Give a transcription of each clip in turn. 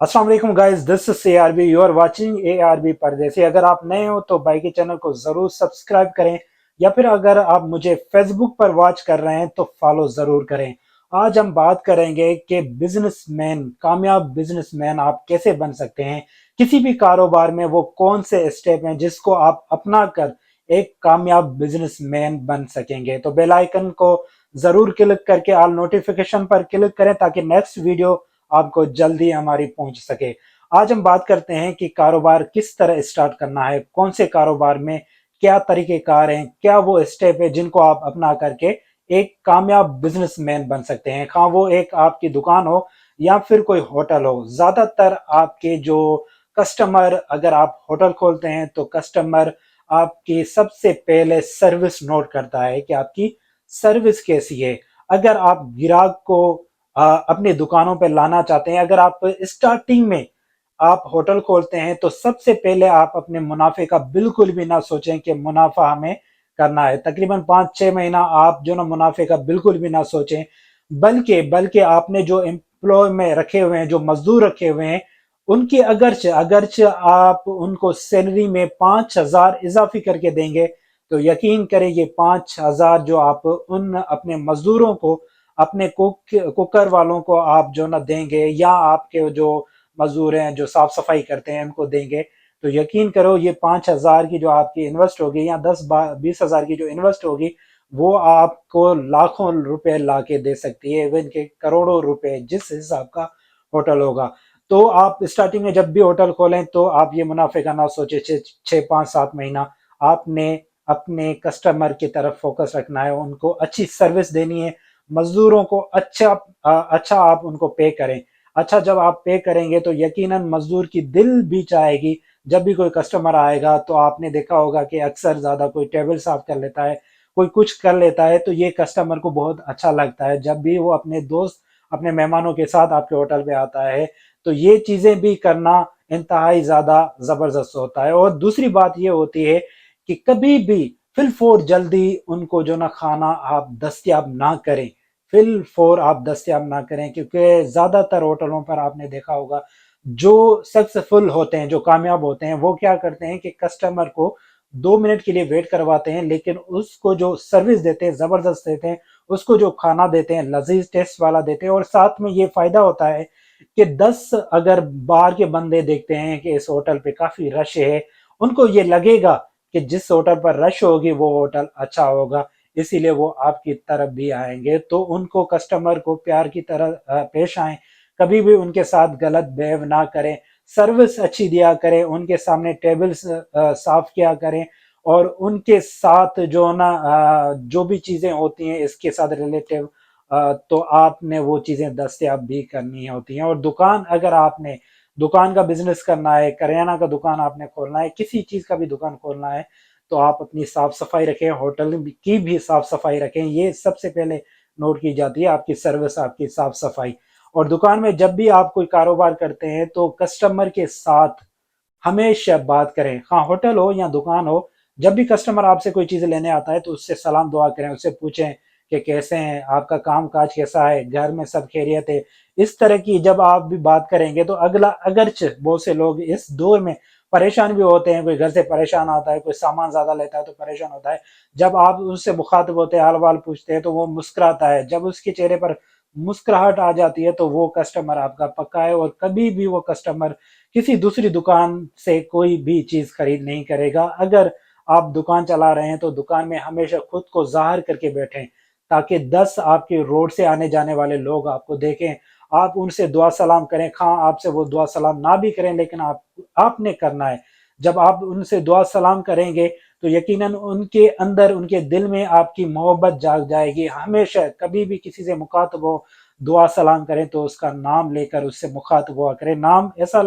अस्सलाम वालेकुम guys, this is ARB। You are watching ARB Pardesi. अगर आप नए हो तो भाई के चैनल को जरूर सब्सक्राइब करें, या फिर अगर आप मुझे फेसबुक पर वॉच कर रहे हैं तो फॉलो जरूर करें। आज हम बात करेंगे कि बिजनेसमैन, कामयाब बिजनेसमैन आप कैसे बन सकते हैं। किसी भी कारोबार में वो कौन से स्टेप हैं जिसको आप अपना कर एक कामयाब बिजनेसमैन बन सकेंगे। तो बेल आइकन को जरूर क्लिक करके ऑल नोटिफिकेशन पर क्लिक करें ताकि नेक्स्ट वीडियो आपको जल्दी हमारी पहुंच सके। आज हम बात करते हैं कि कारोबार किस तरह स्टार्ट करना है, कौन से कारोबार में क्या तरीकेकार हैं, क्या वो स्टेप है जिनको आप अपना करके एक कामयाब बिजनेसमैन बन सकते हैं। हाँ, वो एक आपकी दुकान हो या फिर कोई होटल हो। ज्यादातर आपके जो कस्टमर, अगर आप होटल खोलते हैं तो कस्टमर आपकी सबसे पहले सर्विस नोट करता है कि आपकी सर्विस कैसी है। अगर आप ग्राहक को अपनी दुकानों पे लाना चाहते हैं, अगर आप स्टार्टिंग में आप होटल खोलते हैं तो सबसे पहले आप अपने मुनाफे का बिल्कुल भी ना सोचें कि मुनाफा हमें करना है। तकरीबन 5-6 महीना आप जो ना मुनाफे का बिल्कुल भी ना सोचें, बल्कि बल्कि आपने जो एम्प्लॉय में रखे हुए हैं, जो मजदूर रखे हुए हैं, उनकी अगरच अगरच आप उनको सैलरी में 5,000 इजाफी करके देंगे तो यकीन करें ये 5,000 जो आप उन अपने मजदूरों को, अपने कुकर वालों को आप जो ना देंगे, या आपके जो मजदूर हैं जो साफ सफाई करते हैं उनको देंगे, तो यकीन करो ये 5,000 की जो आपकी इन्वेस्ट होगी या 10-20 हजार की जो इन्वेस्ट होगी, वो आपको लाखों रुपए ला के दे सकती है, इवन के करोड़ों रुपए जिस हिसाब का होटल होगा। तो आप स्टार्टिंग में जब भी होटल खोलें तो आप ये मुनाफे का ना सोचे। 6-5-7 महीना आपने अपने कस्टमर की तरफ फोकस रखना है, उनको अच्छी सर्विस देनी है, मजदूरों को अच्छा आप उनको पे करें। अच्छा जब आप पे करेंगे तो यकीनन मजदूर की दिल भी चाहेगी, जब भी कोई कस्टमर आएगा तो आपने देखा होगा कि अक्सर ज्यादा कोई टेबल साफ कर लेता है, कोई कुछ कर लेता है, तो ये कस्टमर को बहुत अच्छा लगता है जब भी वो अपने दोस्त, अपने मेहमानों के साथ आपके होटल पे आता है। तो ये चीजें भी करना इंतहाई ज्यादा जबरदस्त होता है। और दूसरी बात ये होती है कि कभी भी फिल फोर जल्दी उनको जो ना खाना आप दस्तयाब ना करें, फिल फोर आप दस्तयाब ना करें, क्योंकि ज्यादातर होटलों पर आपने देखा होगा जो सक्सेसफुल होते हैं, जो कामयाब होते हैं, वो क्या करते हैं कि कस्टमर को 2 मिनट के लिए वेट करवाते हैं, लेकिन उसको जो सर्विस देते हैं जबरदस्त देते हैं, उसको जो खाना देते हैं लजीज टेस्ट वाला देते हैं। और साथ में ये फायदा होता है कि 10 अगर बाहर के बंदे देखते हैं कि इस होटल पे काफी रश है, उनको ये लगेगा कि जिस होटल पर रश होगी वो होटल अच्छा होगा, इसीलिए वो आपकी तरफ भी आएंगे। तो उनको, कस्टमर को प्यार की तरह पेश आए, कभी भी उनके साथ गलत बिहेव ना करें, सर्विस अच्छी दिया करें, उनके सामने टेबल्स साफ किया करें, और उनके साथ जो ना जो भी चीजें होती हैं इसके साथ रिलेटिव, तो आपने वो चीजें दस्तयाब भी करनी होती हैं। और दुकान, अगर आपने दुकान का बिजनेस करना है, करियाना का दुकान आपने खोलना है, किसी चीज का भी दुकान खोलना है, तो आप अपनी साफ सफाई रखें, होटल की भी साफ सफाई रखें। ये सबसे पहले नोट की जाती है, आपकी सर्विस, आपकी साफ सफाई। और दुकान में जब भी आप कोई कारोबार करते हैं तो कस्टमर के साथ हमेशा बात करें। हाँ, होटल हो या दुकान हो, जब भी कस्टमर आपसे कोई चीज लेने आता है तो उससे सलाम दुआ करें, उससे पूछें कि कैसे हैं, आपका काम काज कैसा है, घर में सब खैरियत है। इस तरह की जब आप भी बात करेंगे तो अगला, अगरचे बहुत से लोग इस दौर में परेशान भी होते हैं, कोई घर से परेशान आता है, कोई सामान ज्यादा लेता है तो परेशान होता है, जब आप उससे मुखातिब होते हैं, हाल वाल पूछते हैं तो वो मुस्कुराता है। जब उसके चेहरे पर मुस्कुराहट आ जाती है तो वो कस्टमर आपका पक्का है, और कभी भी वो कस्टमर किसी दूसरी दुकान से कोई भी चीज खरीद नहीं करेगा। अगर आप दुकान चला रहे हैं तो दुकान में हमेशा खुद को जाहिर करके बैठें, ताकि 10 आपके रोड से आने जाने वाले लोग आपको देखें, आप उनसे दुआ सलाम करें। हाँ, आपसे वो दुआ सलाम ना भी करें, लेकिन आपने करना है। जब आप उनसे दुआ सलाम करेंगे तो यकीनन उनके अंदर, उनके दिल में आपकी मोहब्बत जाग जाएगी। हमेशा कभी भी किसी से मुखातब हो, दुआ सलाम करें तो उसका नाम लेकर उससे मुखातब हुआ करें। नाम ऐसा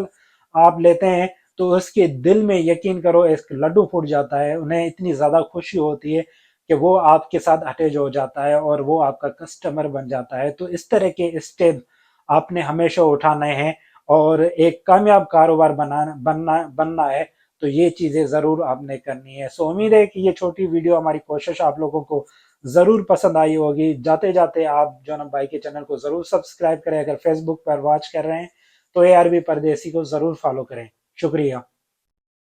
आप लेते हैं तो उसके दिल में, यकीन करो, एक लड्डू फूट जाता है, उन्हें इतनी ज्यादा खुशी होती है कि वो आपके साथ अटैच हो जाता है और वो आपका कस्टमर बन जाता है। तो इस तरह के स्टेप आपने हमेशा उठाने हैं, और एक कामयाब कारोबार बनाना बनना बनना है तो ये चीजें जरूर आपने करनी है। सो उम्मीद है कि ये छोटी वीडियो, हमारी कोशिश आप लोगों को जरूर पसंद आई होगी। जाते जाते आप जो ना भाई के चैनल को जरूर सब्सक्राइब करें, अगर फेसबुक पर वॉच कर रहे हैं तो ARB परदेसी को जरूर फॉलो करें। शुक्रिया।